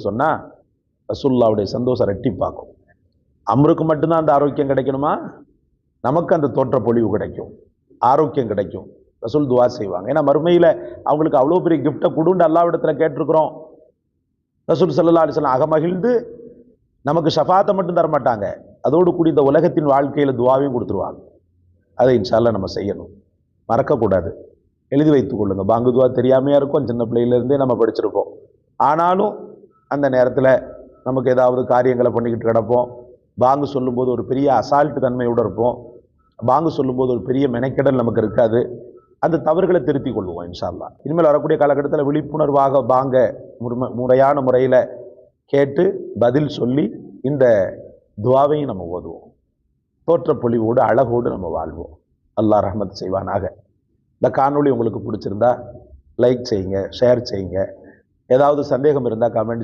சொன்னால் ரசூலுல்லாவுடைய சந்தோஷம் ரெட்டிப்பாக்கும். அம்ருக்கு மட்டும்தான் அந்த ஆரோக்கியம் கிடைக்கணுமா? நமக்கு அந்த தோற்ற பொழிவு கிடைக்கும், ஆரோக்கியம் கிடைக்கும். ரசூல் துவா செய்வாங்க. ஏன்னா மறுமையில் அவங்களுக்கு அவ்வளோ பெரிய கிஃப்டை கொடுண்டு அல்லாஹ்விடத்தில் கேட்டிருக்கிறோம். ரசூல் ஸல்லல்லாஹு அலைஹி வஸல்லம் அகமகிழ்ந்து நமக்கு ஷஃபாத்தை மட்டும் தரமாட்டாங்க, அதோடு கூடி இந்த உலகத்தின் வாழ்க்கையில் துவாவையும் கொடுத்துருவாங்க. அதை இன்ஷா அல்லாஹ் நம்ம செய்யணும், மறக்கக்கூடாது. எழுதி வைத்துக் கொள்ளுங்க. பாங்கு துவா தெரியாமையா இருக்கும், சின்ன பிள்ளையிலேருந்தே நம்ம படிச்சிருக்கோம். ஆனாலும் அந்த நேரத்தில் நமக்கு ஏதாவது காரியங்களை பண்ணிக்கிட்டு கிடப்போம். பாங்கு சொல்லும்போது ஒரு பெரிய அசால்ட்டு தன்மையோடு இருப்போம். பாங்கு சொல்லும்போது ஒரு பெரிய மெனக்கெடல் நமக்கு இருக்காது. அந்த தவறுகளை திருத்திக் கொள்வோம் இன்ஷா அல்லாஹ். இனிமேல் வரக்கூடிய காலகட்டத்தில் விழிப்புணர்வாக பாங்க முறையான முறையில் கேட்டு பதில் சொல்லி இந்த துவாவையும் நம்ம ஓதுவோம். தோற்றப்பொழிவோடு அழகோடு நம்ம வாழ்வோம். அல்லாஹ் ரஹ்மத் செய்வானாக. இந்த காணொளி உங்களுக்கு பிடிச்சிருந்தா லைக் செய்யுங்க, ஷேர் செய்யுங்க. ஏதாவது சந்தேகம் இருந்தால் கமெண்ட்